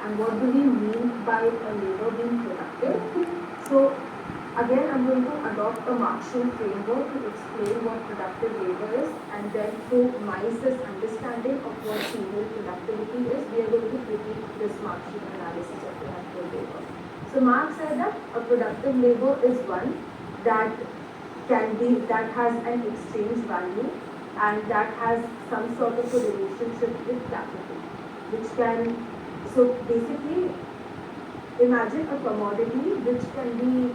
and what do we mean by a labor being productive. So again, I'm going to adopt a Marxian framework to explain what productive labor is, and then through Mies's understanding of what female productivity is, we are going to critique this Marxian analysis of productive labor. So Marx said that a productive labor is one that has an exchange value and that has some sort of a relationship with capital, which can, so basically, imagine a commodity which can be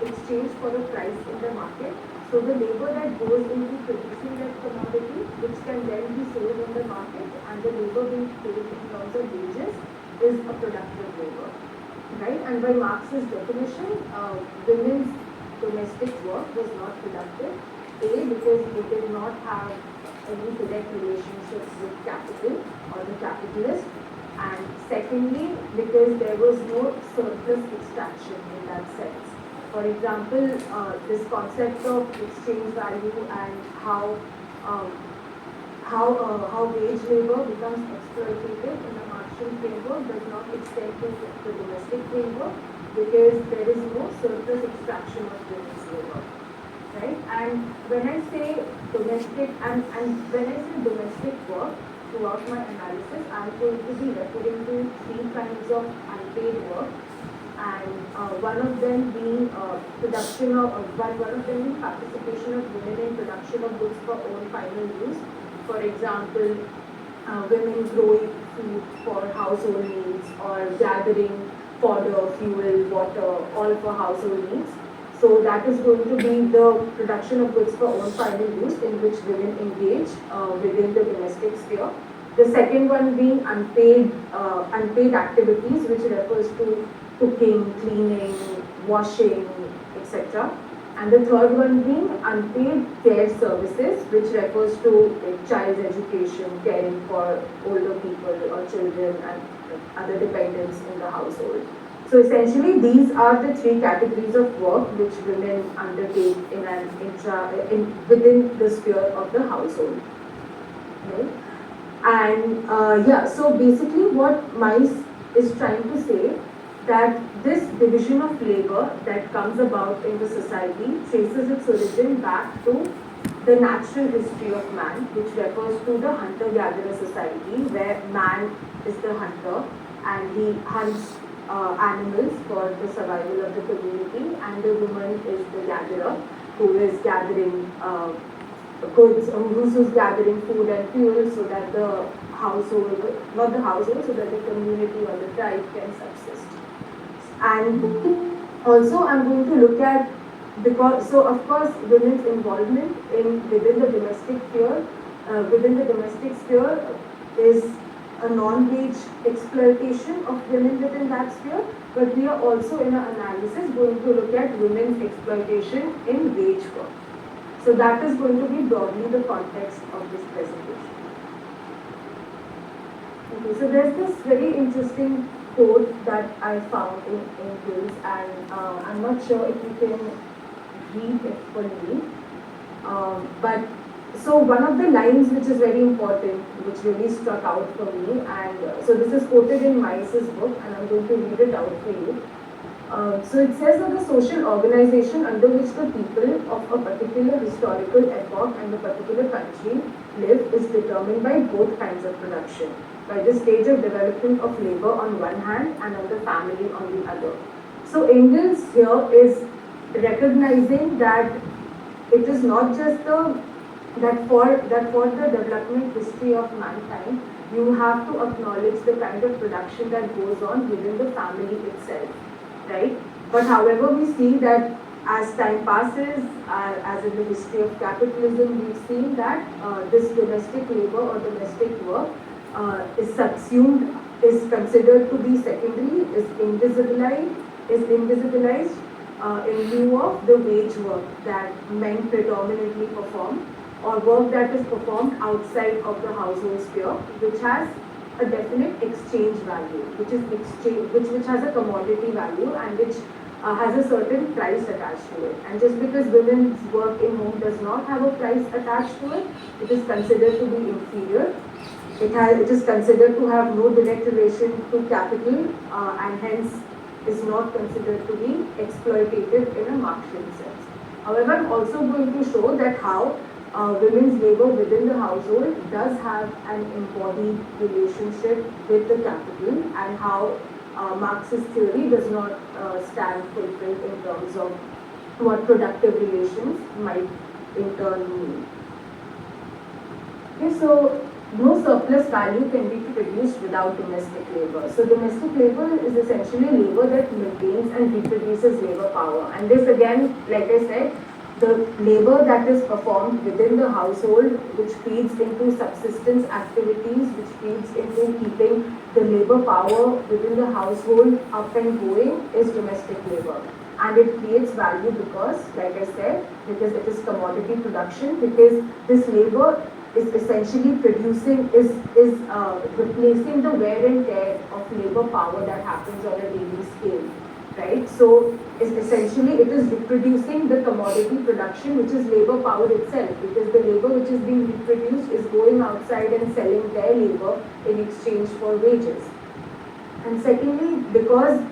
exchanged for a price in the market. So the labor that goes into producing that commodity, which can then be sold in the market, and the labor being paid in terms of wages, is a productive labor, right? And by Marx's definition, women's domestic work was not productive. A, because it did not have any direct relationships with capital or the capitalist, and secondly, because there was no surplus extraction in that sense. For example, this concept of exchange value and how wage labor becomes exploitative in the Marxian framework does not extend to the domestic framework, because there is no surplus extraction of women's labor, right? And when I say domestic work, throughout my analysis, I'm going to be referring to three kinds of unpaid work, and one of them being participation of women in production of goods for own final use. For example, women growing food for household needs, or gathering fodder, fuel, water, all for household needs. So that is going to be the production of goods for own final use, in which women engage within the domestic sphere. The second one being unpaid activities, which refers to cooking, cleaning, washing, etc. And the third one being unpaid care services, which refers to child's education, caring for older people or children and other dependents in the household. So essentially, these are the three categories of work which women undertake within the sphere of the household. Right? And so basically, what Mies is trying to say, that this division of labor that comes about in the society traces its origin back to the natural history of man, which refers to the hunter-gatherer society, where man is the hunter and he hunts animals for the survival of the community, and the woman is the gatherer, who is gathering goods, who's gathering food and fuel so that the household, not the household, so that the community or the tribe can subsist. And also I'm going to look at, because, so of course, women's involvement within the domestic sphere, is a non-wage exploitation of women within that sphere, but we are also in our analysis going to look at women's exploitation in wage work. So that is going to be broadly the context of this presentation. Okay, so there's this very interesting quote that I found in Mies, and I'm not sure if you can read it for me, but so one of the lines which is very important, which really struck out for me, and so this is quoted in Mies's book, and I'm going to read it out for you. So it says that the social organization under which the people of a particular historical epoch and a particular country live is determined by both kinds of production, by the stage of development of labor on one hand and of the family on the other. So Engels here is recognizing that it is not just that for the development history of mankind, you have to acknowledge the kind of production that goes on within the family itself, right? But however, we see that as time passes, as in the history of capitalism, we've seen that this domestic labor or domestic work is subsumed, is considered to be secondary, is invisibilized in lieu of the wage work that men predominantly perform, or work that is performed outside of the household sphere, which has a definite exchange value, which has a commodity value, and which has a certain price attached to it. And just because women's work in home does not have a price attached to it, it is considered to be inferior. it is considered to have no direct relation to capital and hence is not considered to be exploitative in a Marxian sense. However, I'm also going to show that how women's labor within the household does have an embodied relationship with the capital and how Marxist theory does not stand fulfilled in terms of what productive relations might in turn mean. Okay, so no surplus value can be produced without domestic labor. So domestic labor is essentially labor that maintains and reproduces labor power. And this again, like I said, the labor that is performed within the household, which feeds into subsistence activities, which feeds into keeping the labor power within the household up and going, is domestic labor. And it creates value because, like I said, because it is commodity production, because this labor is essentially producing, is replacing the wear and tear of labor power that happens on a daily scale, right? So essentially it is reproducing the commodity production, which is labor power itself, because the labor which is being reproduced is going outside and selling their labor in exchange for wages. And secondly, because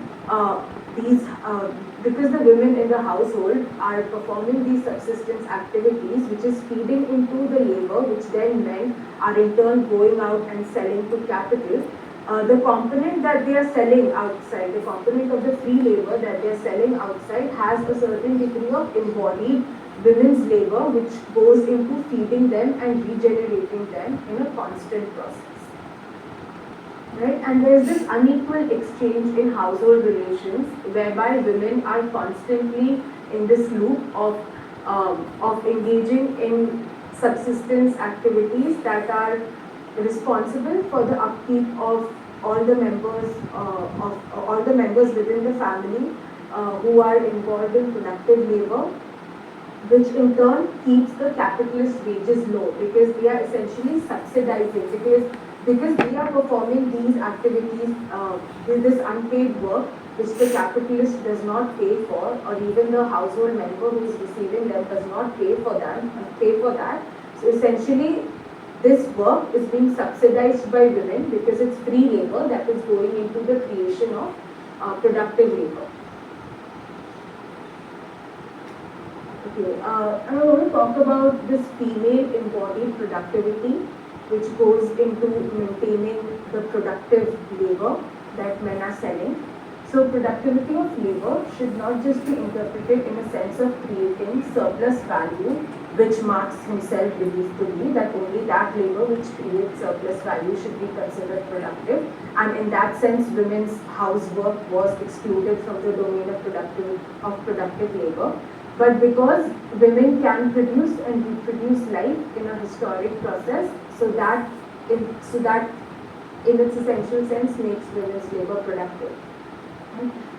because the women in the household are performing these subsistence activities, which is feeding into the labor, which then men are in turn going out and selling to capital, the component that they are selling outside, the component of the free labor that they are selling outside has a certain degree of embodied women's labor, which goes into feeding them and regenerating them in a constant process. Right? And there is this unequal exchange in household relations whereby women are constantly in this loop of engaging in subsistence activities that are responsible for the upkeep of all the members within the family who are involved in productive labor, which in turn keeps the capitalist wages low because they are essentially subsidizing, because they are performing these activities, this unpaid work which the capitalist does not pay for, or even the household member who is receiving them does not pay for that. So essentially this work is being subsidized by women because it's free labor that is going into the creation of productive labor. Okay, I'm going to talk about this female embodied productivity, which goes into maintaining the productive labor that men are selling. So productivity of labor should not just be interpreted in a sense of creating surplus value, which Marx himself believed to be, that only that labor which creates surplus value should be considered productive. And in that sense, women's housework was excluded from the domain of productive labor. But because women can produce and reproduce life in a historic process, so that in its essential sense makes women's labor productive.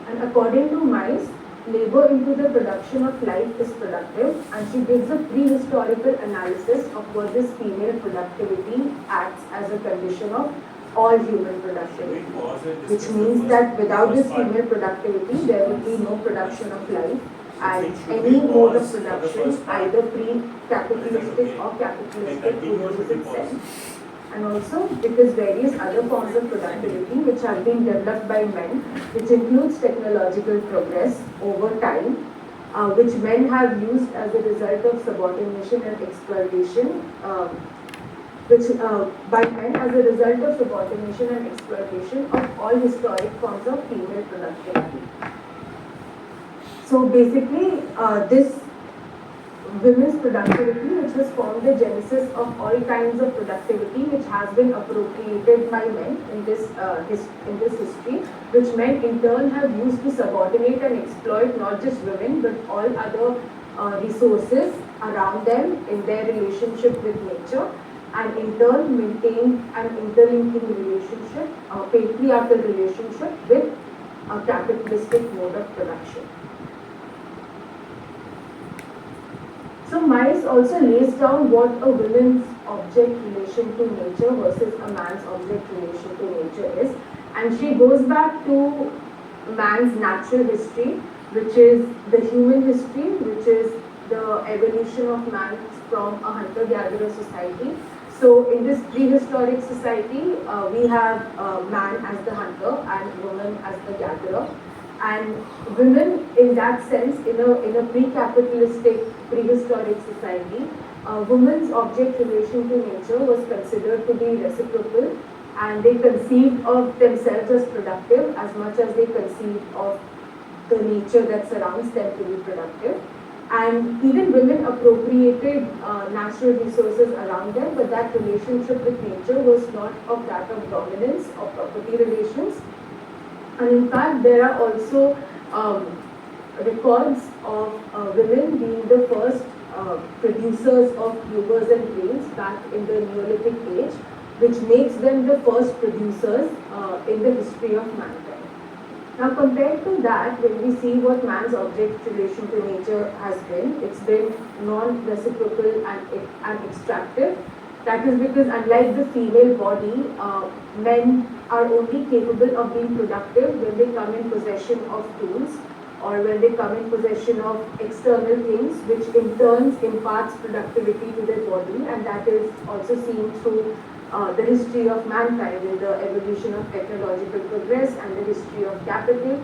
And according to Mies, labor into the production of life is productive, and she gives a prehistorical analysis of what this female productivity acts as a condition of all human productivity, which means that without this female productivity, there will be no production of life, and any mode of production, either pre-capitalistic or capitalistic, will lose its sense. And also because various other forms of productivity which have been developed by men, which includes technological progress over time, which men have used as a result of subordination and exploitation, by men as a result of subordination and exploitation of all historic forms of female productivity. So basically, this women's productivity, which has formed the genesis of all kinds of productivity, which has been appropriated by men in this history, which men in turn have used to subordinate and exploit not just women but all other resources around them in their relationship with nature, and in turn maintain an interlinking relationship, a patriarchal relationship with a capitalistic mode of production. So Mies also lays down what a woman's object relation to nature versus a man's object relation to nature is, and she goes back to man's natural history, which is the human history, which is the evolution of man from a hunter-gatherer society. So in this prehistoric society, we have man as the hunter and woman as the gatherer. And women, in that sense, in a pre-capitalistic, prehistoric society, women's object relation to nature was considered to be reciprocal, and they conceived of themselves as productive as much as they conceived of the nature that surrounds them to be productive. And even women appropriated natural resources around them, but that relationship with nature was not of that of dominance or property relations. And in fact, there are also records of women being the first producers of tubers and grains back in the Neolithic age, which makes them the first producers in the history of mankind. Now, compared to that, when we see what man's object relation to nature has been, it's been non-reciprocal and extractive. That is because, unlike the female body, men are only capable of being productive when they come in possession of tools or when they come in possession of external things, which in turn imparts productivity to their body, and that is also seen through the history of mankind in the evolution of technological progress and the history of capital.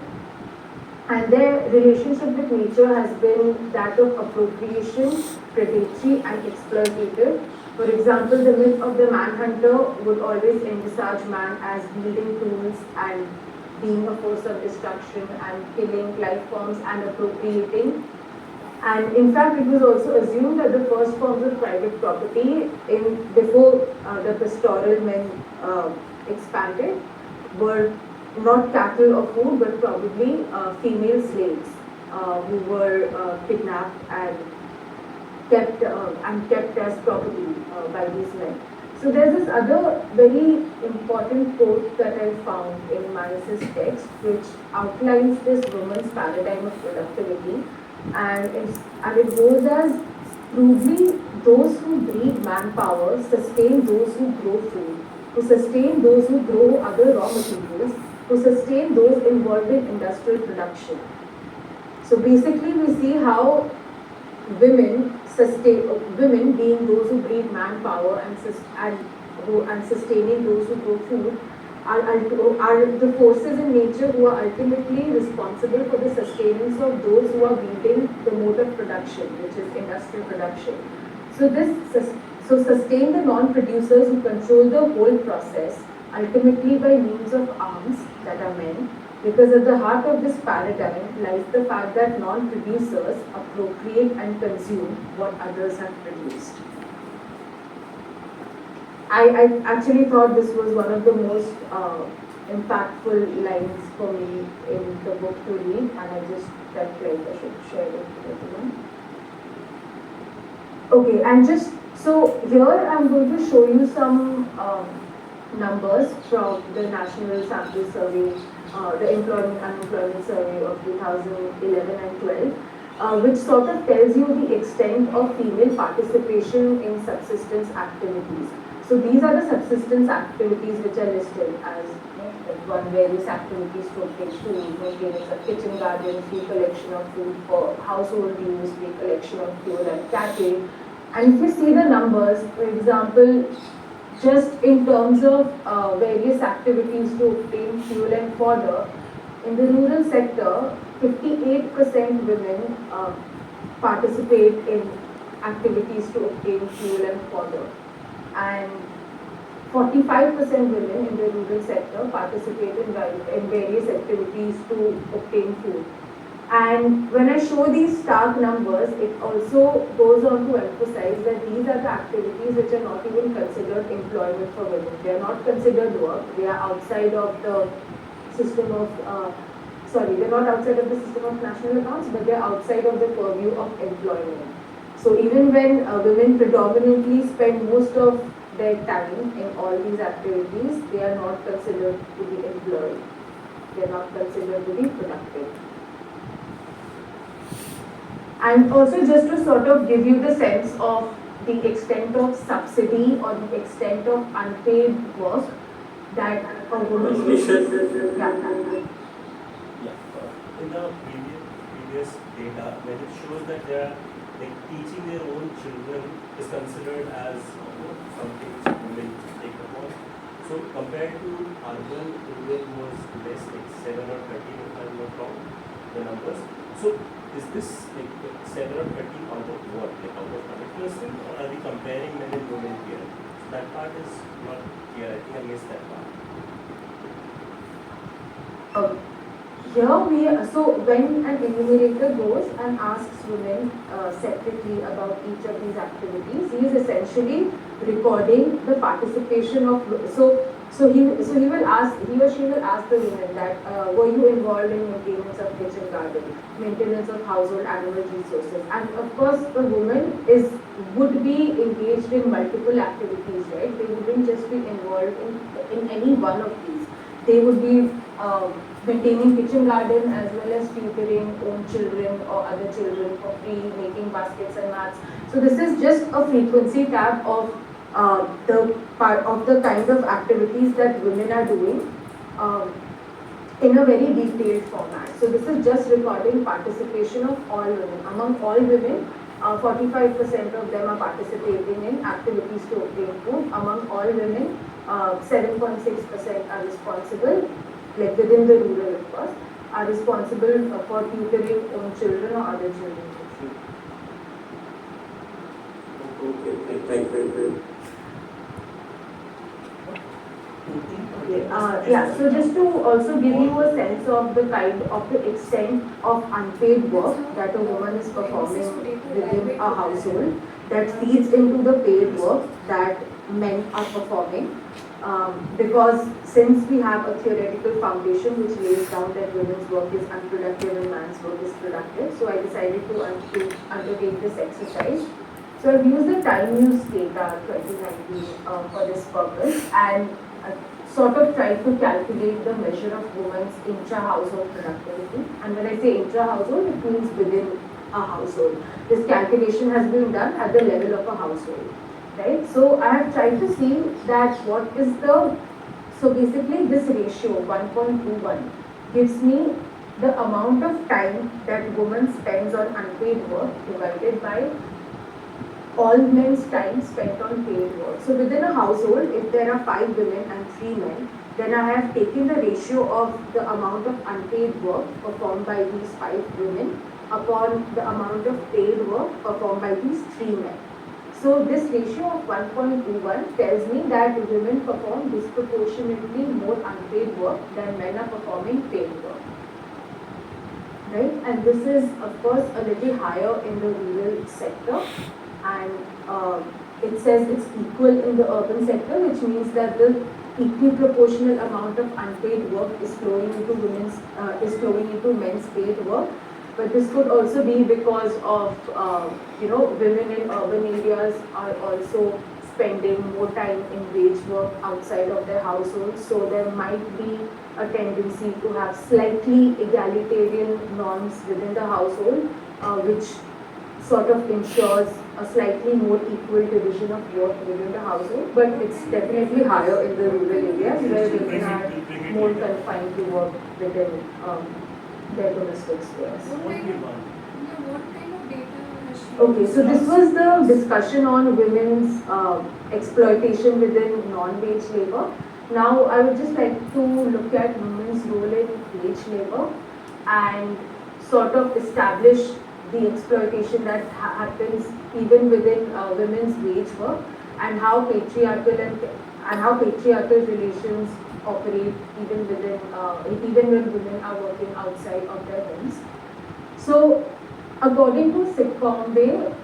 And their relationship with nature has been that of appropriation, predatory and exploitative. For example, the myth of the manhunter would always envisage man as wielding tools and being a force of destruction and killing life forms and appropriating. And in fact, it was also assumed that the first forms of private property before the pastoral men expanded were not cattle or food, but probably female slaves who were kidnapped and kept as property by these men. So there's this other very important quote that I found in Mies's text, which outlines this woman's paradigm of productivity. And it goes as, crudely, those who breed manpower sustain those who grow food, who sustain those who grow other raw materials, who sustain those involved in industrial production. So basically we see how women being those who breed manpower and sustaining those who grow food are the forces in nature who are ultimately responsible for the sustenance of those who are wielding the mode of production, which is industrial production. So sustain the non-producers who control the whole process, ultimately by means of arms that are men, because at the heart of this paradigm lies the fact that non-producers appropriate and consume what others have produced. I actually thought this was one of the most impactful lines for me in the book to read, and I just felt like I should share it with everyone. Okay, and just so here I'm going to show you some numbers from the National Sample Survey, the Employment Unemployment Survey of 2011 and 12, which sort of tells you the extent of female participation in subsistence activities. So these are the subsistence activities which are listed as one various activities to obtain food, maintenance of kitchen garden, free collection of food for household use, free collection of fuel and cattle. And if you see the numbers, for example, just in terms of various activities to obtain fuel and fodder, in the rural sector, 58% women participate in activities to obtain fuel and fodder. And 45% women in the rural sector participate in various activities to obtain food. And when I show these stark numbers, it also goes on to emphasize that these are the activities which are not even considered employment for women. They are not considered work. They are outside of the system of, they're not outside of the system of national accounts, but they're outside of the purview of employment. So even when women predominantly spend most of their time in all these activities, they are not considered to be employed. They are not considered to be productive. And also just to sort of give you the sense of the extent of subsidy or the extent of unpaid work that a woman is. In the previous data, when it shows that there like teaching their own children is considered as something which women take upon. So compared to urban, rural was less, like 7 or 13 if I'm not wrong, the numbers. So is this like 7 or 13 out of what? Like out of 100%, or are we comparing men and women here? So that part is not clear. I think I missed that part. So when an enumerator goes and asks women separately about each of these activities, he is essentially recording the participation of. He will ask, he or she will ask the women that were you involved in maintenance of kitchen garden, maintenance of household animal resources, and of course the woman would be engaged in multiple activities, right? They wouldn't just be involved in any one of these. They would be maintaining kitchen garden as well as tutoring own children or other children for free, making baskets and mats. So this is just a frequency tab of the part of the kind of activities that women are doing in a very detailed format. So this is just recording participation of all women. Among all women, 45% of them are participating in activities to obtain food. Among all women, 7.6% are responsible, like within the rural of course, are responsible for tutoring own children or other children. Okay, thank you. So just to also give you a sense of the extent of unpaid work that a woman is performing within a household that feeds into the paid work that men are performing. Because since we have a theoretical foundation which lays down that women's work is unproductive and man's work is productive, so I decided to undertake this exercise. So I've used the time use data 2019 for this purpose, and sort of tried to calculate the measure of women's intra-household productivity. And when I say intra-household, it means within a household. This calculation has been done at the level of a household, right? So I have tried to see that so basically this ratio 1.21 gives me the amount of time that woman spends on unpaid work divided by all men's time spent on paid work. So within a household, if there are 5 women and 3 men, then I have taken the ratio of the amount of unpaid work performed by these 5 women upon the amount of paid work performed by these 3 men. So this ratio of 1.21 tells me that women perform disproportionately more unpaid work than men are performing paid work. Right? And this is of course a little higher in the rural sector, and it says it's equal in the urban sector, which means that the equal proportional amount of unpaid work is flowing into men's paid work. But this could also be because of women in urban areas are also spending more time in wage work outside of their households, so there might be a tendency to have slightly egalitarian norms within the household, which sort of ensures a slightly more equal division of work within the household, but it's definitely higher in the rural areas where women are more confined to work within their domestic spheres. What kind of data has she? Okay, so this was the discussion on women's exploitation within non-wage labor. Now I would just like to look at women's role in wage labor and sort of establish the exploitation that happens even within women's wage work, and how patriarchal relations operate even when women are working outside of their homes. So, according to Sitcombe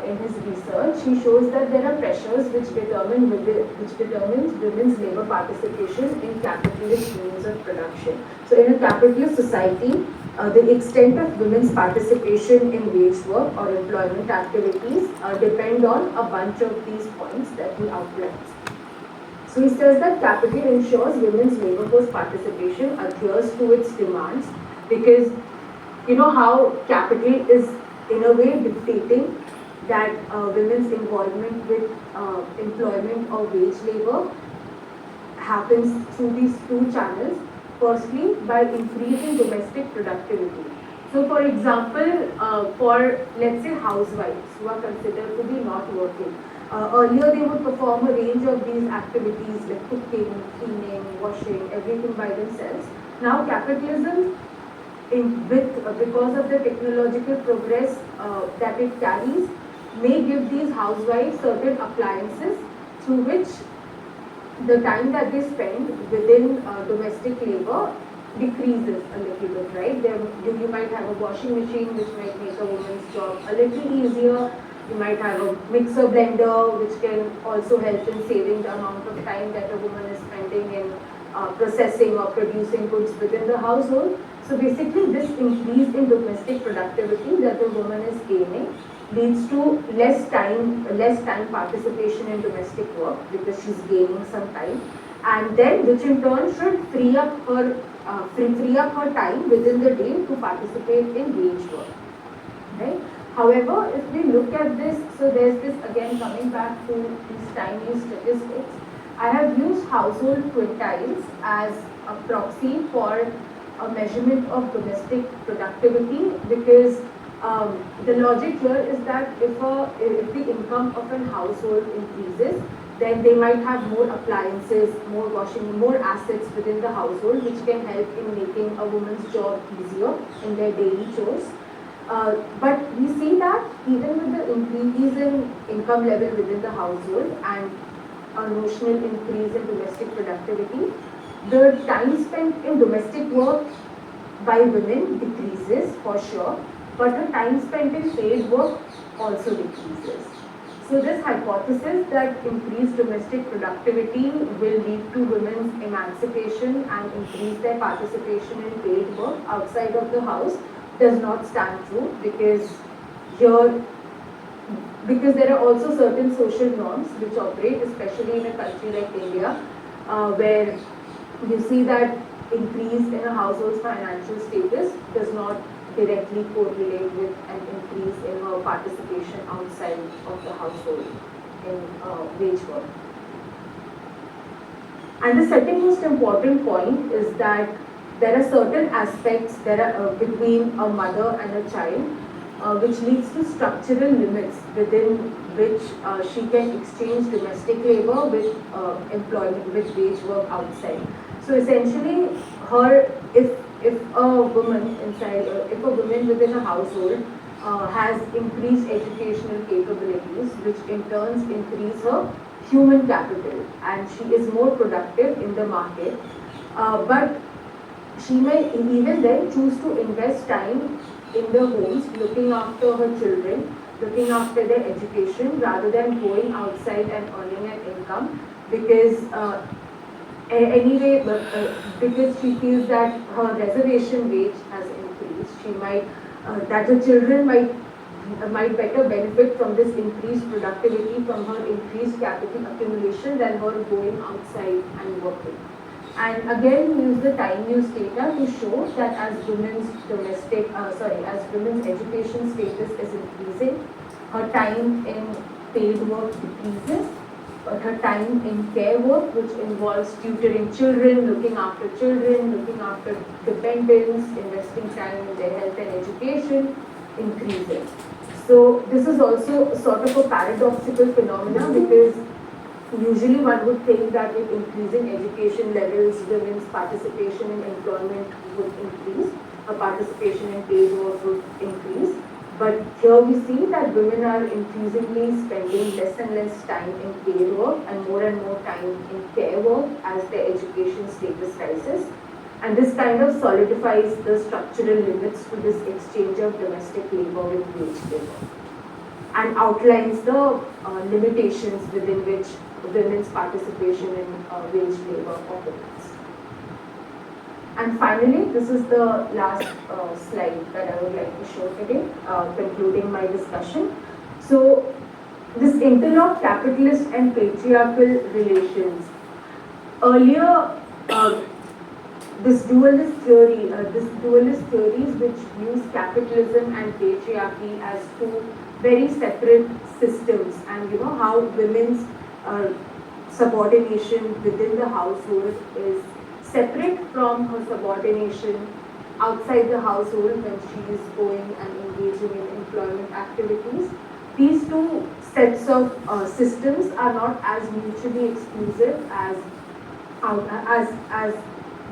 in his research, he shows that there are pressures which determines women's labor participation in capitalist means of production. So, in a capitalist society, the extent of women's participation in wage work or employment activities depend on a bunch of these points that he outlines. So he says that capital ensures women's labor force participation adheres to its demands, because you know how capital is in a way dictating that women's involvement with employment or wage labor happens through these two channels. Firstly, by increasing domestic productivity. So for example, for let's say housewives who are considered to be not working, earlier they would perform a range of these activities like cooking, cleaning, washing, everything by themselves. Now capitalism, because of the technological progress that it carries, may give these housewives certain appliances through which the time that they spend within domestic labor decreases a little bit, right? You might have a washing machine which might make a woman's job a little easier. You might have a mixer blender which can also help in saving the amount of time that a woman is spending in processing or producing goods within the household. So basically this increase in domestic productivity that the woman is gaining leads to less time participation in domestic work because she's gaining some time, and then which in turn should free up her time within the day to participate in wage work, right? However, if we look at this, so there's this again coming back to these tiny statistics. I have used household quintiles as a proxy for a measurement of domestic productivity because the logic here is that if the income of an household increases, then they might have more appliances, more washing, more assets within the household, which can help in making a woman's job easier in their daily chores. But we see that even with the increase in income level within the household and a notional increase in domestic productivity, the time spent in domestic work by women decreases for sure, but the time spent in paid work also decreases. So this hypothesis that increased domestic productivity will lead to women's emancipation and increase their participation in paid work outside of the house does not stand true here because there are also certain social norms which operate, especially in a country like India, where you see that increase in a household's financial status does not directly correlate with an increase in her participation outside of the household in wage work. And the second most important point is that there are certain aspects between a mother and a child which leads to structural limits within which she can exchange domestic labor with employment, with wage work outside. So essentially, if a woman if a woman within a household has increased educational capabilities, which in turn increase her human capital, and she is more productive in the market, but she may even then choose to invest time in the homes, looking after her children, looking after their education, rather than going outside and earning an income, because because she feels that her reservation wage has increased. She might that the children might better benefit from this increased productivity, from her increased capital accumulation, than her going outside and working. And again, we use the time use data to show that as women's education status is increasing, her time in paid work decreases, but her time in care work, which involves tutoring children, looking after dependents, investing time in their health and education, increases. So this is also sort of a paradoxical phenomena because usually one would think that with increasing education levels, women's participation in employment would increase, her participation in paid work would increase. But here we see that women are increasingly spending less and less time in paid work and more time in care work as their education status rises. And this kind of solidifies the structural limits to this exchange of domestic labor with wage labor, and outlines the limitations within which women's participation in wage labor operates. And finally, this is the last slide that I would like to show today, concluding my discussion. So, this interlocked capitalist and patriarchal relations. Earlier, this dualist theories which use capitalism and patriarchy as two very separate systems, and how women's subordination within the household is separate from her subordination outside the household when she is going and engaging in employment activities. These two sets of systems are not as mutually exclusive as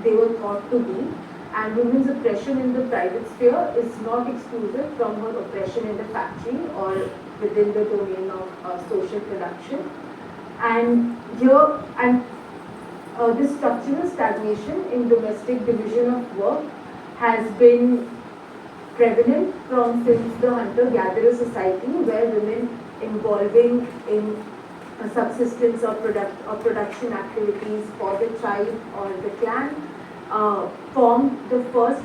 they were thought to be, and women's oppression in the private sphere is not exclusive from her oppression in the factory or within the domain of social production. And here, this structural stagnation in domestic division of work has been prevalent since the hunter-gatherer society, where women involving in subsistence or production activities for the tribe or the clan formed the first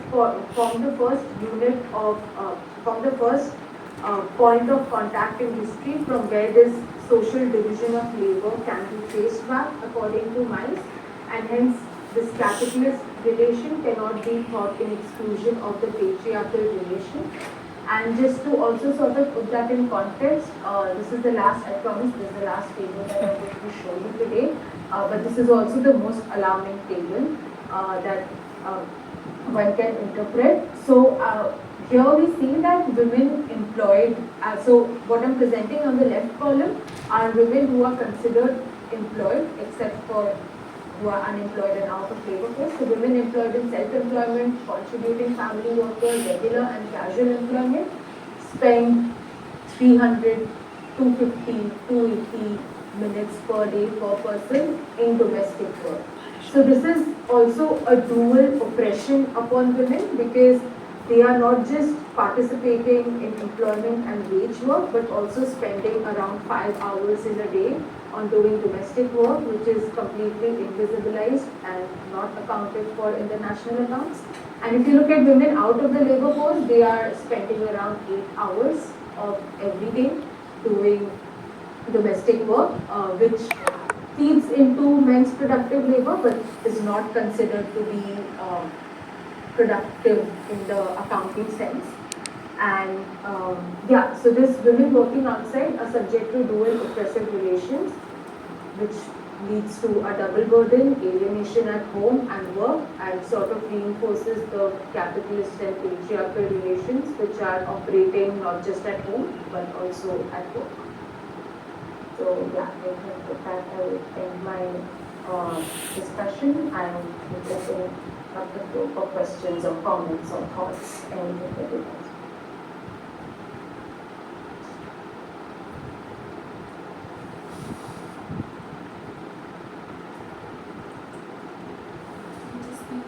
point of contact in history from where this social division of labor can be traced back according to Mies, and hence this capitalist relation cannot be thought in exclusion of the patriarchal relation. And just to also sort of put that in context, this is the last, I promise, this is the last table that I'm going to show you today, but this is also the most alarming table that one can interpret. So here we see that women employed, so what I'm presenting on the left column are women who are considered employed except for who are unemployed and out of labor force. So women employed in self-employment, contributing family workers, regular and casual employment, spend 300, 250, 280 minutes per day per person in domestic work. So this is also a dual oppression upon women, because they are not just participating in employment and wage work, but also spending around 5 hours in a day on doing domestic work, which is completely invisibilized and not accounted for in the national accounts. And if you look at women out of the labor force, they are spending around 8 hours of every day doing domestic work, which feeds into men's productive labor, but is not considered to be productive in the accounting sense. And yeah, so this women working outside are subject to dual oppressive relations, which leads to a double burden, alienation at home and work, and sort of reinforces the capitalist and patriarchal relations which are operating not just at home but also at work. So yeah, I think with that I will end my discussion and will open up the floor for questions or comments or thoughts, anything that you guys.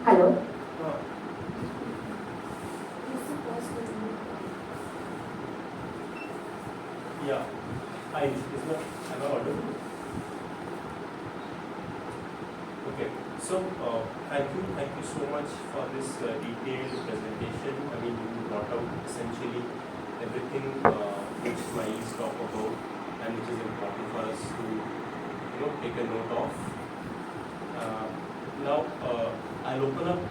Hello. Yeah. Hi, am I audible? Okay. So, thank you so much for this detailed presentation. I mean, you brought out essentially everything which Mies talk about and which is important for us to take a note of. Now, I'll open up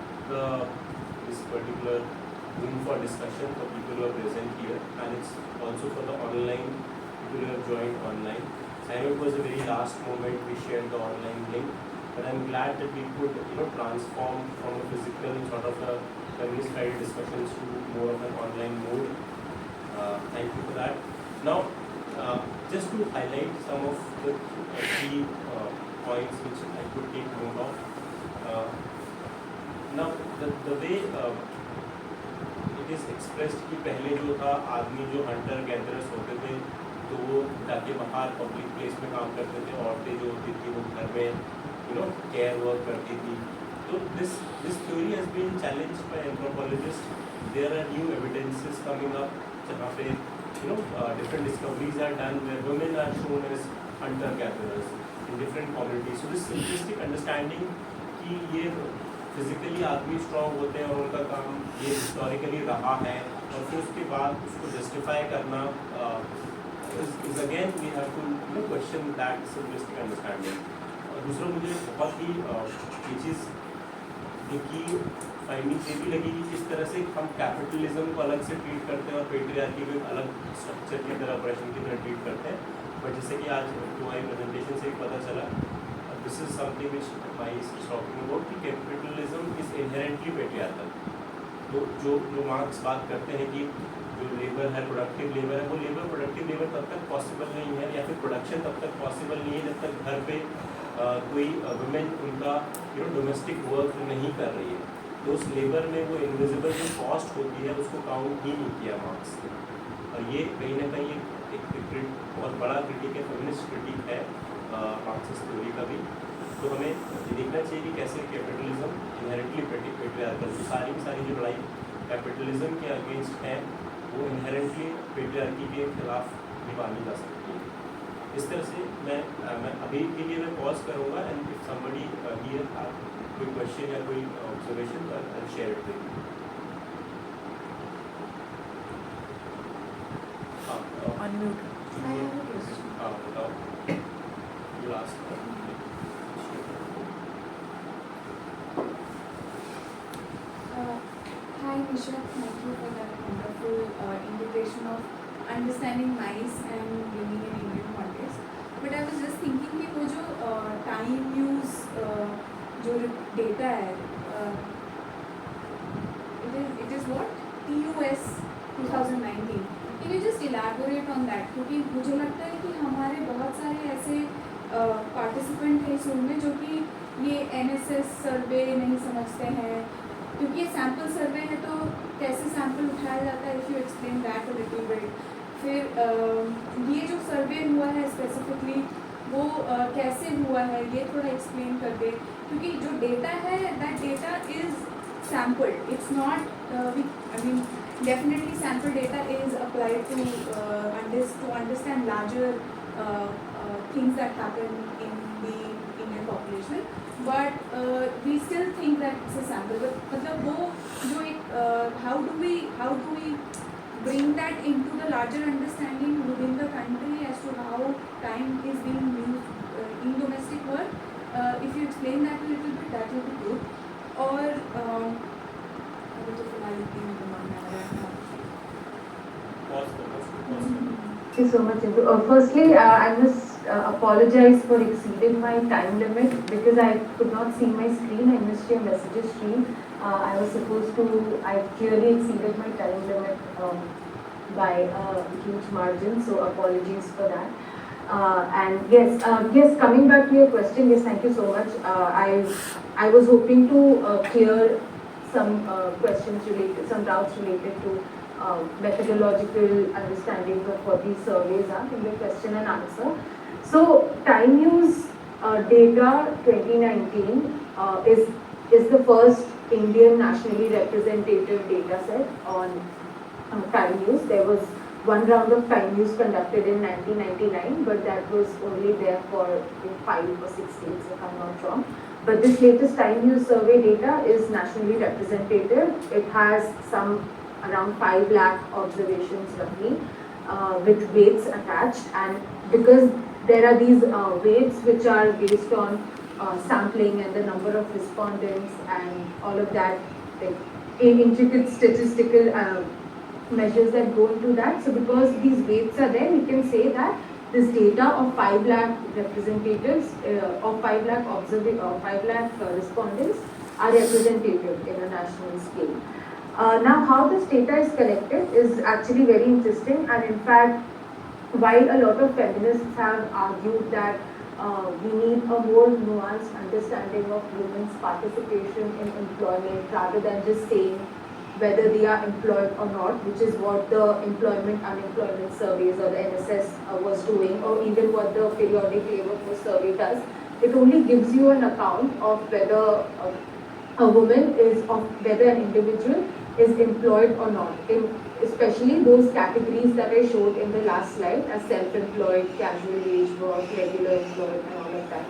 this particular room for discussion for people who are present here, and it's also for the online people who have joined online. So I know it was a very last moment we shared the online link, but I'm glad that we could transform from a physical sort of a feminist guided discussions to more of an online mode. Thank you for that. Now, just to highlight some of the key points which I could take note of. Now, the way it is expressed कि पहले जो था आदमी जो hunter gatherers होते थे तो वो जाके बाहर पब्लिक प्लेस में काम करते थे, औरतें जो होती थी वो घर में केयर वर्क करती थी. So this theory has been challenged by anthropologists. There are new evidences coming up जहाँ पे different discoveries are done where women are shown as hunter gatherers in different communities. So this simplistic understanding कि ये physically आदमी strong होते हैं और उनका काम ये हिस्टोरिकली रहा है, और फिर उसके बाद उसको जस्टिफाई करना is again we have to question that simplistic understanding. और दूसरा मुझे बहुत ही ये चीज़ जो कि फाइंडिंग ये भी लगी कि किस तरह से हम कैपिटलिज्म को अलग से ट्रीट करते हैं और पेट्रियार्की को एक अलग स्ट्रक्चर की तरह ऑपरेशन की तरह ट्रीट करते हैं. बट जैसे कि आज तुम्हारी प्रेजेंटेशन से पता चला, this is something which Mies is talking about, कि capitalism is inherently patriarchal. तो जो मार्क्स बात करते हैं कि जो लेबर है, प्रोडक्टिव लेबर है, वो लेबर प्रोडक्टिव लेबर तब तक पॉसिबल नहीं है, या फिर प्रोडक्शन तब तक पॉसिबल नहीं है जब तक घर पे कोई वुमेन उनका डोमेस्टिक वर्क नहीं कर रही है। तो उस लेबर में वो इनविजिबल जो कॉस्ट होती है उसको काउंट ही नहीं किया मार्क्स ने। और ये कहीं ना कहीं एक बहुत बड़ा क्रिटिक है, फेमिनिस्ट क्रिटिक है मार्क्सिस्ट थ्योरी का भी। तो हमें ये देखना चाहिए कि कैसे कैपिटलिज्म इनहेरेंटली पेट्रियार्कल, सारी की सारी जो लड़ाई कैपिटलिज्म के अगेंस्ट है वो इनहेरेंटली पेट्रियार्की के खिलाफ निभानी जा सकती है। इस तरह से मैं अभी के लिए मैं पॉज करूँगा, and if somebody here have कोई क्वेश्चन या कोई observation I share it with you. Unmute. I have a question. हाँ बताओ, you last. Hi Nisha, thank you for that wonderful integration of understanding Mies and bringing in Indian context. But I was just thinking कि वो जो time use जो data है, it is what TUS 2019. Can you just elaborate on that? क्योंकि मुझे लगता है कि हमारे बहुत सारे ऐसे पार्टिसिपेंट हैं इस रूम में जो कि ये NSS सर्वे नहीं समझते हैं, क्योंकि ये सैम्पल सर्वे है तो कैसे सैम्पल उठाया जाता है, if you explain that a little bit. फिर ये जो सर्वे हुआ है स्पेसिफिकली वो कैसे हुआ है ये थोड़ा एक्सप्लेन कर दे, क्योंकि जो डेटा है that data is sampled, it's not I mean definitely sample data is applied to understand larger things that happen in the Indian population, but we still think that it's a sample. But मतलब वो जो एक how do we bring that into the larger understanding within the country as to how time is being used in domestic work? If you explain that a little bit, that will be good. और अभी तो फिलहाल इतनी दिमाग में आ रहा है। Thank you so much, Indu. Firstly, I must apologize for exceeding my time limit because I could not see my screen. I missed your messages stream. I was supposed to, I clearly exceeded my time limit by a huge margin, so apologies for that. And yes, coming back to your question, yes, thank you so much. I was hoping to clear some questions related, some doubts related to methodological understanding of what these surveys are in the question and answer. So time use data 2019 is the first Indian nationally representative data set on time use. There was one round of time use conducted in 1999, but that was only there for 5 or 6 days, if I'm not wrong. But this latest time use survey data is nationally representative. It has some around 5 lakh observations roughly with weights attached, and because there are these weights which are based on sampling and the number of respondents and all of that, like intricate statistical measures that go into that. So because these weights are there, we can say that this data of 5 lakh representatives, of 5 lakh 5 lakh respondents are representative in a national scale. Now, how this data is collected is actually very interesting, and in fact, while a lot of feminists have argued that we need a more nuanced understanding of women's participation in employment rather than just saying whether they are employed or not, which is what the employment unemployment surveys or the NSS was doing, or even what the periodic labor force survey does. It only gives you an account of whether a woman is, of whether an individual is employed or not, in especially those categories that I showed in the last slide as self-employed, casual wage work, regular employed, and all of that.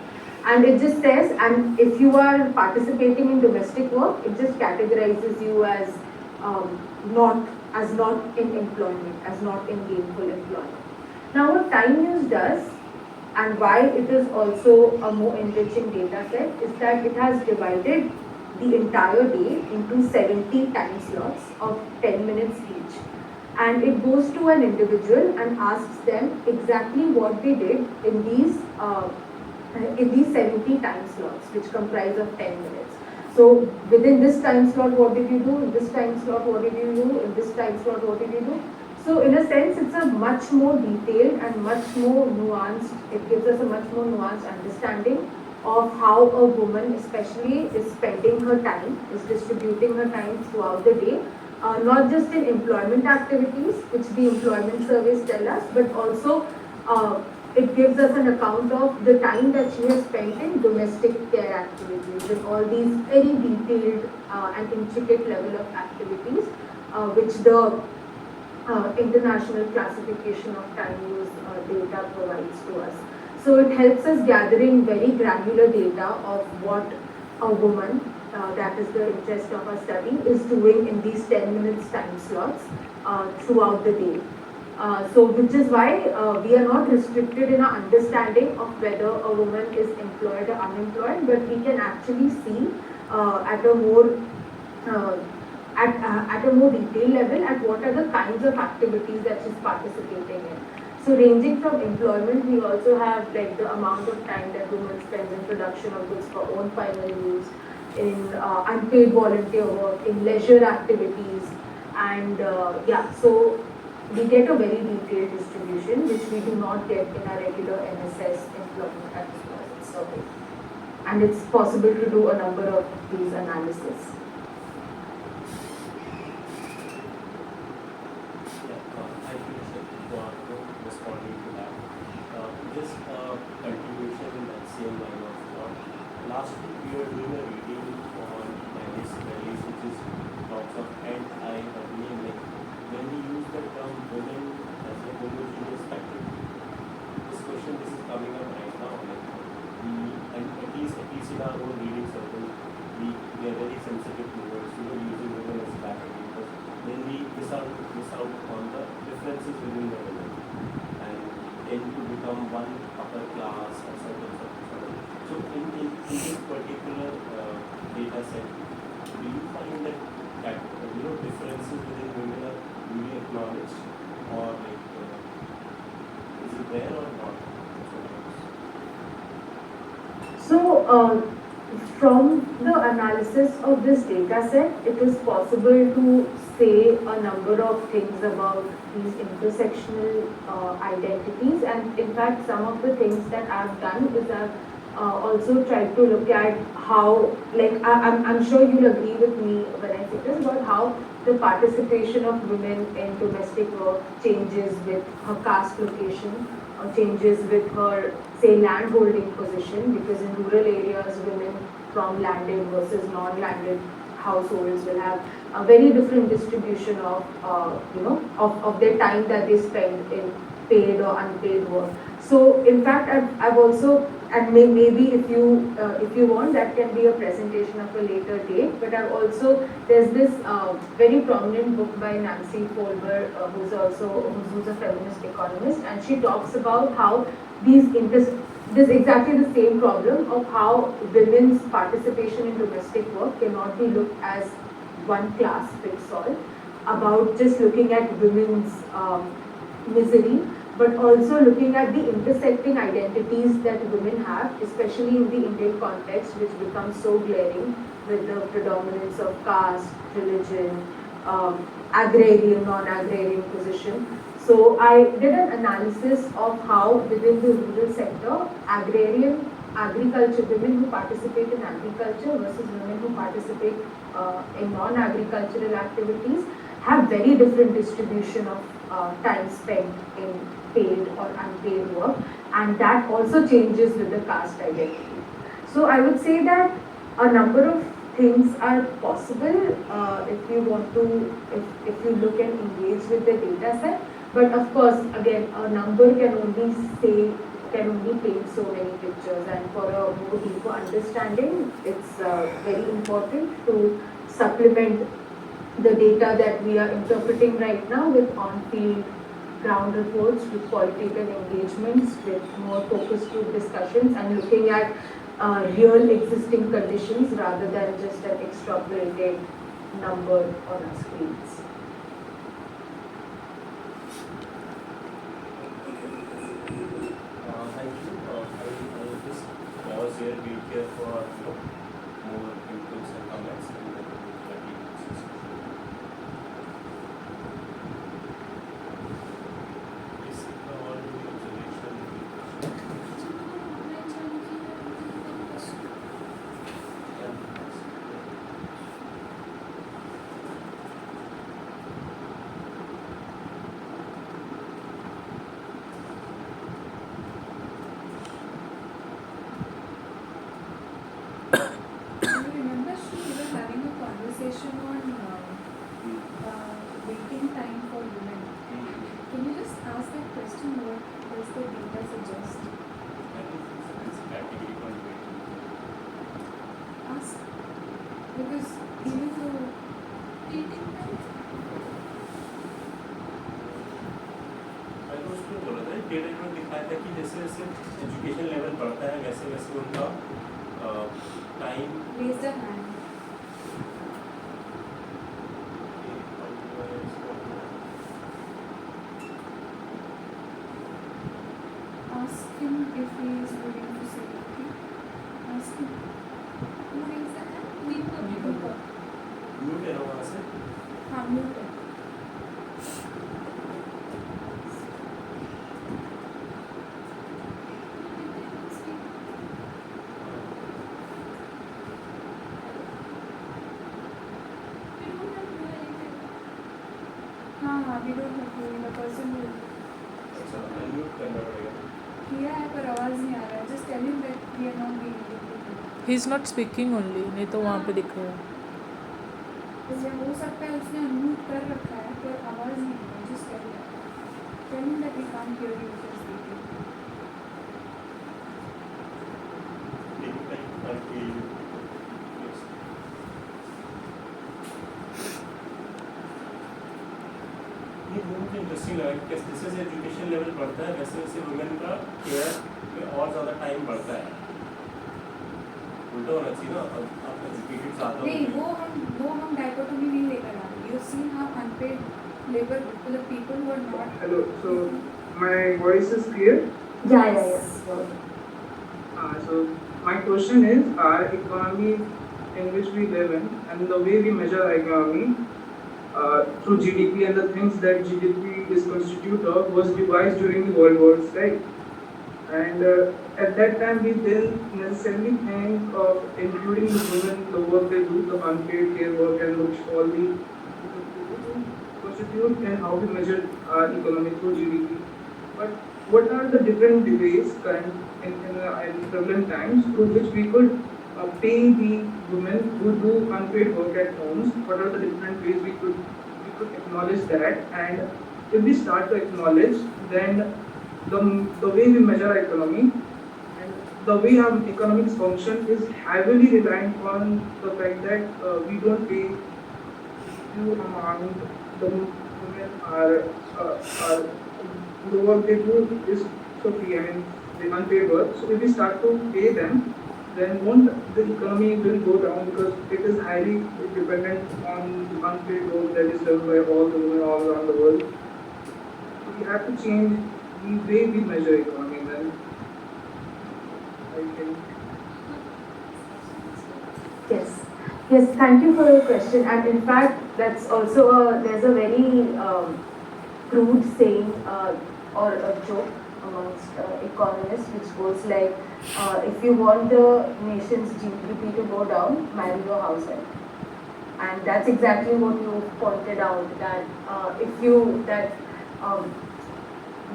And it just says, and if you are participating in domestic work, it just categorizes you as not in employment, as not in gainful employment. Now, what time use does, and why it is also a more enriching data set, is that it has divided the entire day into 70 time slots of 10 minutes each. And it goes to an individual and asks them exactly what they did in these 70 time slots, which comprise of 10 minutes. So within this time slot, what did you do? In this time slot, what did you do? In this time slot, what did you do? So in a sense, it's a much more detailed and much more nuanced, it gives us a much more nuanced understanding of how a woman especially is spending her time, is distributing her time throughout the day, not just in employment activities, which the employment surveys tell us, but also it gives us an account of the time that she has spent in domestic care activities and all these very detailed and intricate level of activities, which the international classification of time use data provides to us. So it helps us gathering very granular data of what a woman, that is the interest of our study, is doing in these 10 minutes time slots throughout the day. So which is why we are not restricted in our understanding of whether a woman is employed or unemployed, but we can actually see at a more uh, at a more detailed level at what are the kinds of activities that she's participating in. So ranging from employment, we also have like the amount of time that women spends in production of goods for own final use, in unpaid volunteer work, in leisure activities, and yeah, so we get a very detailed distribution which we do not get in our regular MSS employment activity survey. And it's possible to do a number of these analysis. I think for responding to that, just continuation in that same line of thought. Last week we were doing a reading on Mies, which is talks of anti-urban, like when we use the term women as a homogeneous spectrum. This is coming up right now. Like and at least in our own reading circle, we are very sensitive towards using women as a category, because then we miss out on the differences within the women and tend to become one upper class or certain. So in this particular data set, do you find that differences within women are really acknowledged, or like is it there or not? So from the analysis of this data set, it is possible to say a number of things about these intersectional identities, and in fact some of the things that I've done is I've also tried to look at how, like I'm sure you'll agree with me when I say this, about how the participation of women in domestic work changes with her caste location, or changes with her, say, land holding position, because in rural areas women from landed versus non-landed households will have a very different distribution of of their time that they spend in paid or unpaid work. So in fact I've also, and maybe if you want, that can be a presentation of a later date, but I've also, there's this very prominent book by Nancy Folber, who's a feminist economist, and she talks about how this exactly the same problem of how women's participation in domestic work cannot be looked as one class fits all, about just looking at women's misery, but also looking at the intersecting identities that women have, especially in the Indian context, which becomes so glaring with the predominance of caste, religion, agrarian, non-agrarian position. So I did an analysis of how within the rural sector, agriculture, women who participate in agriculture versus women who participate in non-agricultural activities have very different distribution of time spent in paid or unpaid work, and that also changes with the caste identity. So I would say that a number of things are possible if you want to, if you look and engage with the data set. But of course, again, a number can only paint so many pictures, and for a more deeper understanding, it's very important to supplement the data that we are interpreting right now with on-field ground reports, with qualitative engagements, with more focus group discussions, and looking at real existing conditions rather than just an extrapolated number on our screens. Thank you. I will just pause here, wait here for more inputs and question on waiting time for women. Can you just ask that question? What does the data suggest? I think it's a category called waiting. Ask, because even though waiting time. मैं तो उसको बोल रहा था data में दिखाया था कि जैसे जैसे एजुकेशन लेवल बढ़ता है वैसे वैसे उनका time Raise the hand. Ask him if he is willing to say okay. Ask him. Who raised the hand? Deepak. Mute है ना वहाँ से हाँ, mute है. हाँ, we don't have to. The person will. अच्छा अनम्यूट करना पड़ेगा किया है पर आवाज़ नहीं आ रहा है. Just tell him that we are not being able to. He is not speaking only, नहीं तो वहाँ पे दिख रहा है. इसलिए हो सकता है उसने अनम्यूट कर रखा है पर आवाज़ नहीं आ रही. Just tell him that we can't hear you if you're speaking. लेकिन कहीं ताकि ये बहुत इंटरेस्टिंग लगा कि जैसे जैसे एजुकेशन लेवल बढ़ता है वैसे वैसे वुमेन का केयर में और ज़्यादा टाइम बढ़ता है उल्टा होना चाहिए ना आप एजुकेटेड ज़्यादा नहीं, होंगे वो हम डाइकोटोमी नहीं लेकर आ रहे. You see how unpaid labor for the people who are not. Hello, so my voice is clear. Yeah. So my question is, our economy in which we live in and the way we measure our economy through GDP and the things that GDP is constituted of was devised during the World Wars, right? And at that time we didn't necessarily think of including the women, the work they do, the unpaid care work and which all the constitute and how we measure our economy through GDP. But what are the different ways current in prevalent times through which we could pay the women who do unpaid work at homes? What are the different ways we could acknowledge that? And if we start to acknowledge, then the way we measure our economy and the way our economics function is heavily reliant on the fact that we don't pay due amount the women are the work they do is so free. I mean, the unpaid work. So if we start to pay them, then won't the economy will go down because it is highly dependent on the unpaid work that is done by all the women all around the world. So we have to change the way we measure economy. Then I think. Yes, thank you for your question. And in fact, that's also there's a very crude saying or a joke amongst economists, which goes like, if you want the nation's GDP to go down, marry your housewife. And that's exactly what you pointed out, that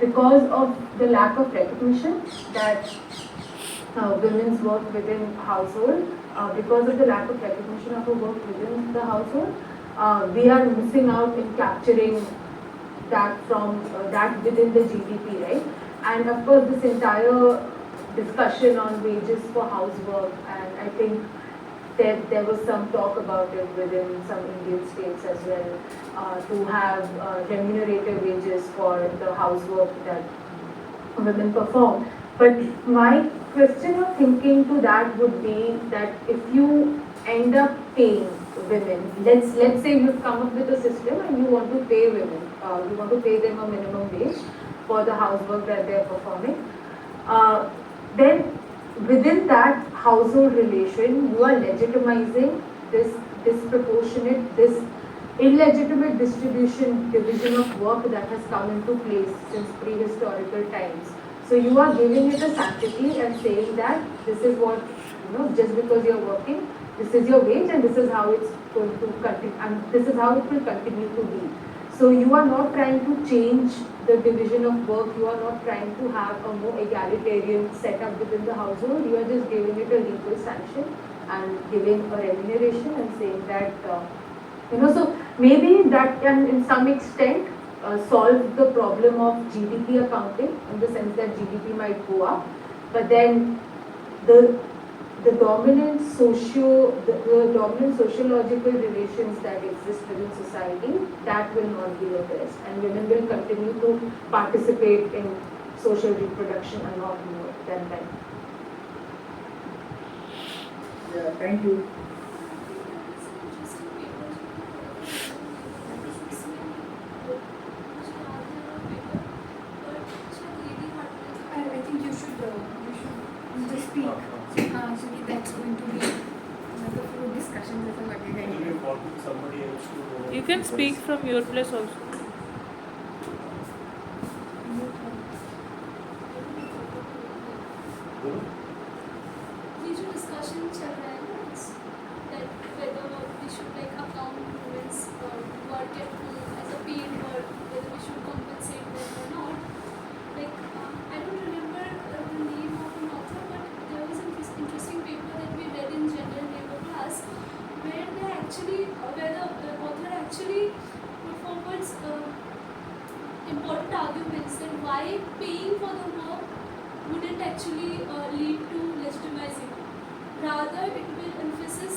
because of the lack of recognition that women's work within household, because of the lack of recognition of her work within the household, we are missing out in capturing that from that within the GDP, right? And of course, this entire discussion on wages for housework, and I think there was some talk about it within some Indian states as well, to have remunerative wages for the housework that women perform. But my question of thinking to that would be that if you end up paying women, let's say you've come up with a system and you want to pay women, you want to pay them a minimum wage for the housework that they're performing, then within that household relation, you are legitimizing this disproportionate, this illegitimate division of work that has come into place since prehistorical times. So you are giving it a sanctity and saying that this is what, just because you're working, this is your wage and this is how it's going to continue, and this is how it will continue to be. So you are not trying to change the division of work, you are not trying to have a more egalitarian setup within the household, you are just giving it a legal sanction and giving a remuneration and saying that So maybe that can in some extent solve the problem of GDP accounting, in the sense that GDP might go up, but then the the dominant the dominant sociological relations that exist within society, that will not be addressed, and women will continue to participate in social reproduction a lot more than men. Yeah, thank you. I think you should just speak. So that's going to be another few discussions that are It going will to be important for somebody else to know. You can speak from your place also. ये जो discussion चल रहा है ना that whether we should like account women's work at home as a paid work, whether we should compensate them or not. Like I don't remember the name of an author, but there was an interesting paper that we read in general labor class where they actually where the author actually put forwards important arguments that why paying for the work wouldn't actually lead to legitimizing. Rather, it will emphasis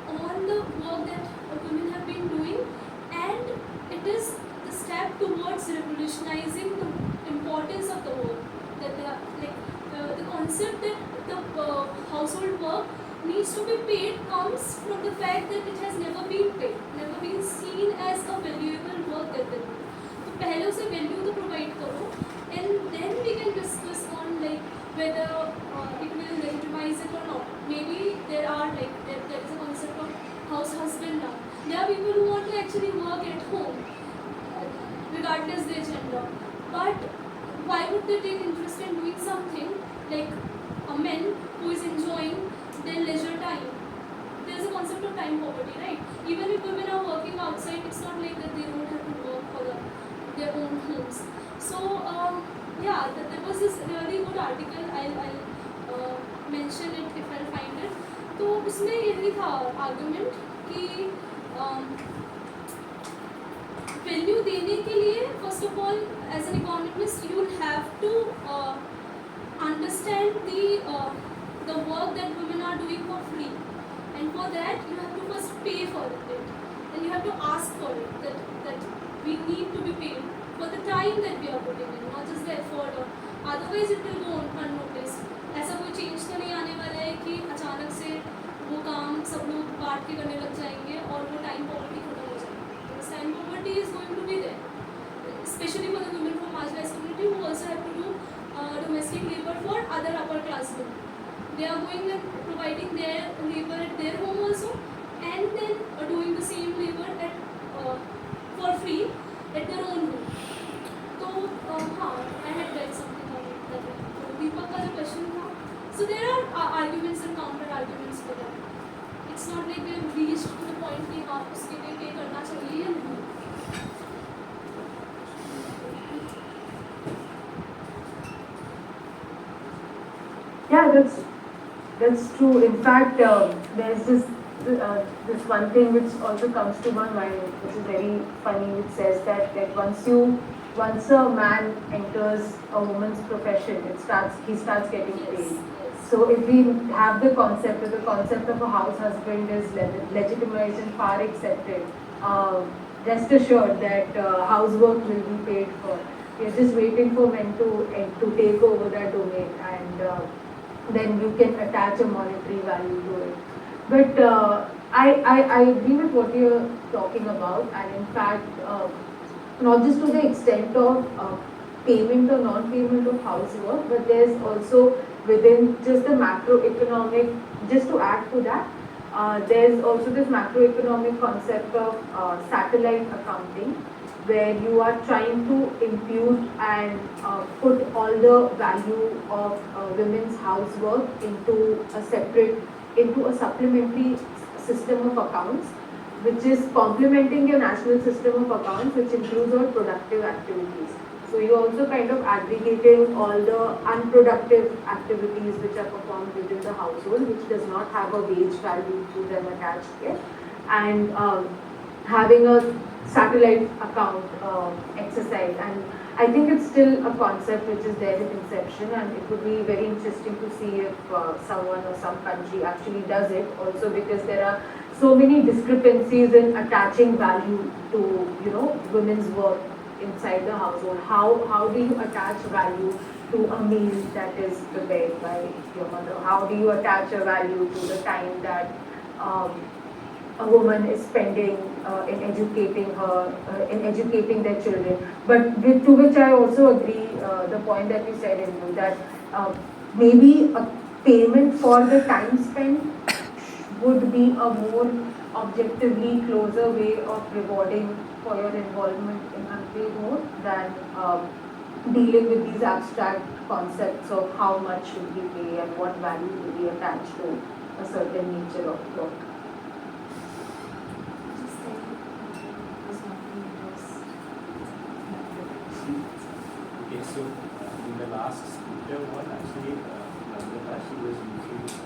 on the work that women have been doing, and it is the step towards revolutionizing the importance of the work. That they are, like the concept that the household work needs to be paid comes from the fact that it has never been paid, never been seen as a valuable work that they do. तो पहले उसे value तो provide करो, and then we can discuss on like whether it will legitimize it or not. Maybe there are like there is a concept of house husband now. There are people who want to actually work at home, regardless their gender. But why would they take interest in doing something like a man who is enjoying their leisure time? There is a concept of time poverty, right? Even if women are working outside, it's not like that they don't have to work for their own homes. So yeah, there was this really good article. I'll mention it if I'll find it. तो उसमें यही था argument कि value देने के लिए first of all as an economist you will have to understand the work that women are doing for free, and for that you have to first pay for it, and you have to ask for it that we need to be paid for the time that we are putting in, not just the effort. Or otherwise it will go unnoticed. ऐसा कोई change तो नहीं आने वाला है कि अचानक से वो काम सब लोग बांट के करने लग जाएंगे और वो टाइम पॉवर्टी खत्म हो जाएगी. Time poverty is going to be there, especially for the women from marginalized community who also have to do domestic labor for other upper class women. They are going and providing their labor at their home also, and then doing the same labor at for free at their own home. तो हाँ, I had read something on it that way. तो दीपक का जो question था, so there are arguments and counter arguments for that. It's not like we have reached to the point कि हाँ उसके लिए pay करना चाहिए या नहीं. Yeah, that's true. In fact, there's this one thing which also comes to my mind, which is very funny, which says that once a man enters a woman's profession, he starts getting paid. So if we have the concept of a house husband is legitimized and far accepted, rest assured that housework will be paid for. We're just waiting for men to take over that domain, and then you can attach a monetary value to it. But I agree with what you're talking about, and in fact, not just to the extent of payment or non-payment of housework, but there's also within just the macroeconomic, just to add to that, there's also this macroeconomic concept of satellite accounting, where you are trying to impute and put all the value of women's housework into a supplementary system of accounts, which is complementing your national system of accounts, which includes all productive activities. So you're also kind of aggregating all the unproductive activities which are performed within the household, which does not have a wage value to them attached yet, and having a satellite account exercise, and I think it's still a concept which is there in inception, and it would be very interesting to see if someone or some country actually does it, also because there are so many discrepancies in attaching value to, you know, women's work inside the household. How do you attach value to a meal that is prepared by your mother? How do you attach a value to the time that a woman is spending in educating their children? But to which I also agree, the point that you said, in that maybe a payment for the time spent would be a more objectively closer way of rewarding for your involvement in unpaid work than dealing with these abstract concepts of how much should we pay and what value do we attach to a certain nature of work. Okay, so in the last speaker one, actually, Patriarchy was using his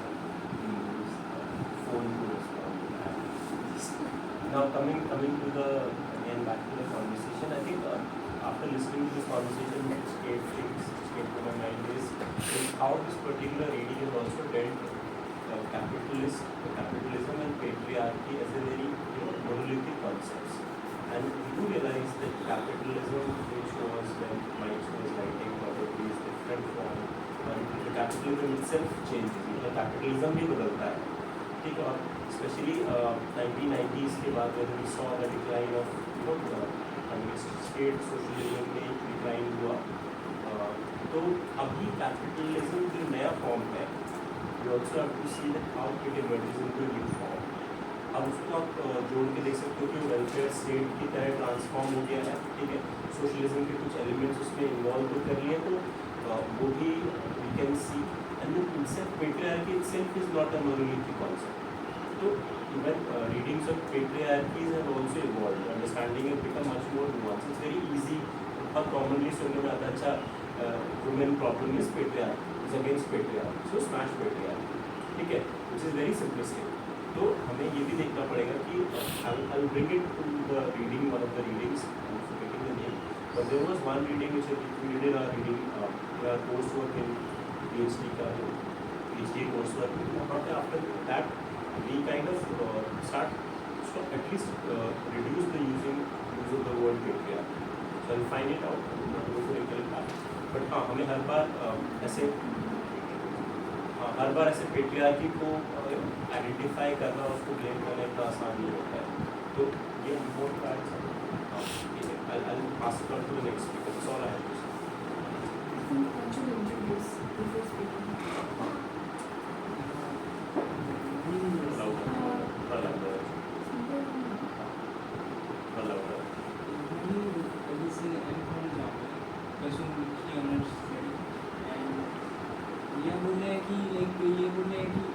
phone to respond. Now coming to the again back to the conversation, I think after listening to this conversation, which came to my mind is how this particular reading is also dealt capitalism and patriarchy as a very monolithic concepts. And we do realize that capitalism, which was when Mies was writing, probably is different from the capitalism itself changes. Capitalism भी बदलता है, ठीक है, especially 1990s के बाद when we saw the decline of state socialism में decline हुआ, तो अभी capitalism जो नया form है, we also have to see that how it emerges into a new form. अब उसको आप जोड़ के देख सकते हो कि वेलफेयर स्टेट की तरह ट्रांसफॉर्म हो गया है, ठीक है, सोशलिज्म के कुछ एलिमेंट्स उसमें इन्वॉल्व तो कर लिए, तो वो भी we can see, and itself patriarchy itself is not a monolithic concept. So even readings of patriarchies have also evolved, understanding has become much more nuanced. It's very easy, बहुत commonly सुनने में आता है, अच्छा women problem is patriarchy, is against patriarchy, so smash patriarchy, ठीक है, which is very simplistic. तो हमें ये भी देखना पड़ेगा कि I'll bring it to the reading, one of the readings, I'm forgetting the name, but there was one reading which we did our reading, our coursework in PhD coursework, but after that we kind of start at least reduce the use of the word patriarchy. So I'll find it out, I'm not going to recollect that, but हाँ हमें हर बार ऐसे patriarchy को identify करना, उसको blame करना इतना आसान नहीं होता है, तो ये इम्पोर्टेंट पार्ट है. I'll pass it on to the next speaker. That's all I have to say.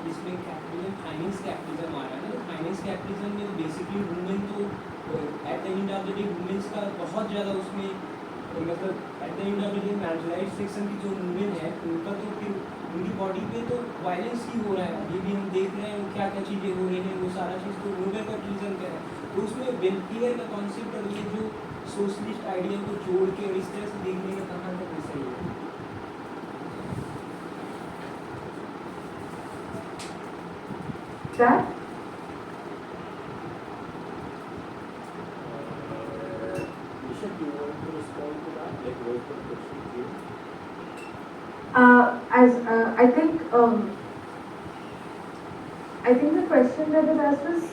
इसमें कैपिटलिज्म फाइनेंस कैपिटलिज्म आ रहा है ना, तो फाइनेंस कैपिटलिज्म में बेसिकली वुमेन तो at the end of the day women's का बहुत ज़्यादा उसमें मतलब at the end of the day marginalized section की जो वुमेन है उनका तो फिर उनकी बॉडी पे तो वायलेंस ही हो रहा है. ये भी हम देख रहे हैं क्या क्या चीज़ें हो रही हैं, वो सारा चीज़ तो वुमेन कैपिटलिज्म का है. तो उसमें वेलफेयर का कॉन्सेप्ट और ये जो सोशलिस्ट आइडिया को जोड़ के और इस तरह से देखने का कहाँ तक सही है. That? Nisha, do you want to respond to that? Like, what was the question? I think the question that is asked is,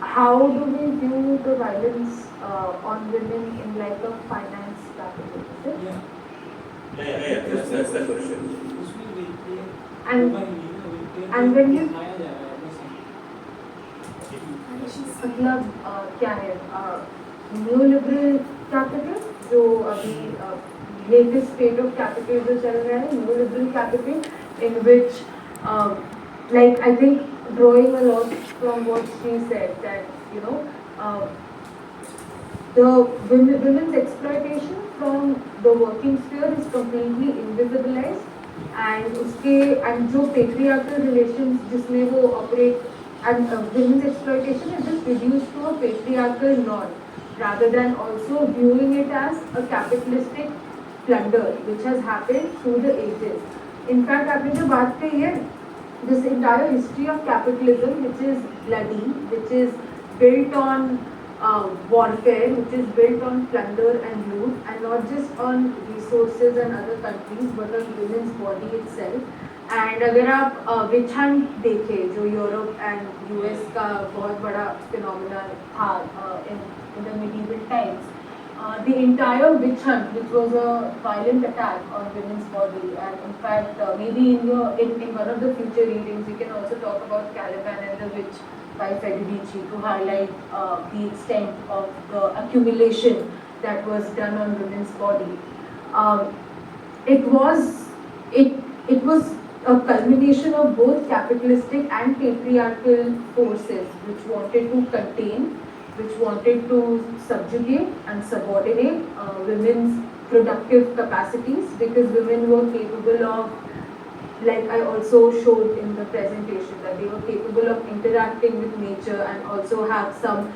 how do we view the violence on women in light of finance capital? Is it? Yeah. That's the question. उसमें welfare And when you दिखाया जा रहा है मतलब क्या है new liberal capital जो अभी लेटेस्ट स्टेट ऑफ कैपिटल जो चल रहा है, new liberal capital in which like I think drawing a lot from what she said that the women's exploitation from the working sphere is completely invisibilized, and जो patriarchal relations जिसमें वो operate and women's exploitation is just reduced to a patriarchal norm rather than also viewing it as a capitalistic plunder which has happened through the ages. In fact, आपने जो बात कही है, this entire history of capitalism, which is bloody, which is built on warfare, which is built on plunder and loot, and not just on resources and other countries, but on women's body itself. And अगर आप witch hunt देखें जो Europe and US का बहुत बड़ा phenomena था in the medieval times, the entire witch hunt, which was a violent attack on women's body, and in fact maybe in one of the future readings we can also talk about Caliban and the Witch by Federici to highlight the extent of the accumulation that was done on women's body. It was a culmination of both capitalistic and patriarchal forces which wanted to contain, which wanted to subjugate and subordinate women's productive capacities, because women were capable of, like I also showed in the presentation, that they were capable of interacting with nature and also have some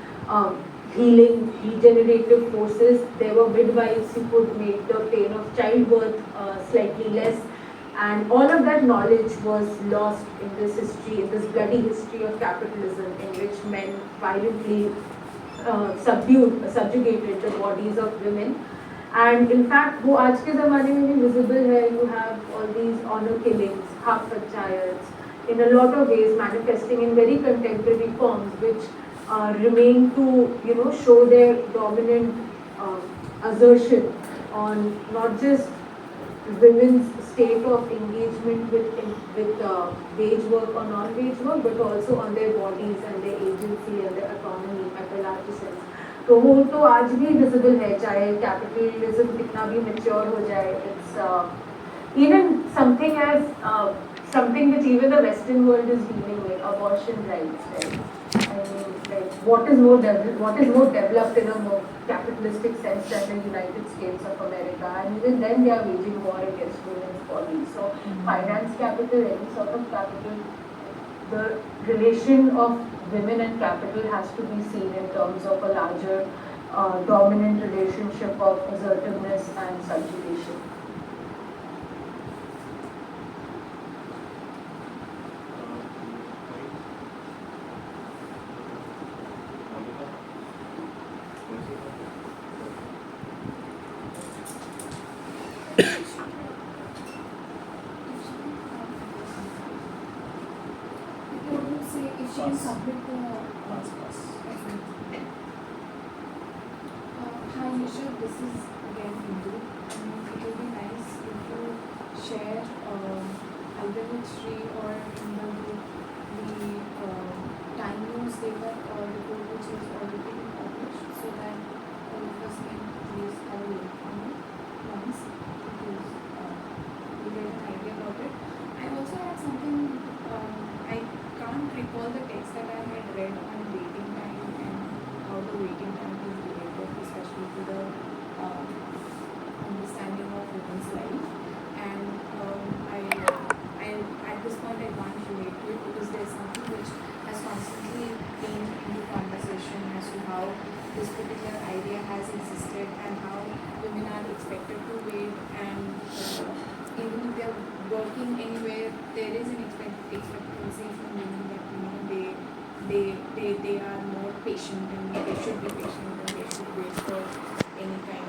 healing, regenerative forces. There were midwives who could make the pain of childbirth slightly less. And all of that knowledge was lost in this history, in this bloody history of capitalism, in which men violently subjugated the bodies of women. And in fact, वो आज के ज़माने में भी visible है. You have all these honor killings, half panchayats, in a lot of ways manifesting in very contemporary forms, which remain to show their dominant assertion on not just women's state of engagement with wage work or non-wage work, but also on their bodies and their agency and their autonomy at a larger sense. तो वो तो आज भी visible है, चाहे capitalism कितना भी mature हो जाए. It's even something as something which even the Western world is dealing with, abortion rights, right? I mean, like what is more developed in a more capitalistic sense than the United States of America, and even then they are waging war against women's bodies. So finance capital, any sort of capital, the relation of women and capital has to be seen in terms of a larger dominant relationship of assertiveness and subjugation. If she can submit the hi Nisha, this is again Hindu. It will be nice if you share either with Shri or in the group the time newspaper or the book which is already been published, so that all of us can please have a look on it once, because we get an idea about it. I also had something, I can't recall the text that I had read on waiting time and how the waiting time is related, especially to the understanding of women's life. And I at this point I can't relate to it, because there's something which has constantly been in the conversation as to how this particular idea has existed and how women are expected to wait, and even if they're working anywhere, there is an expectancy from women that they are more patient, and they should be patient, and they should wait for any kind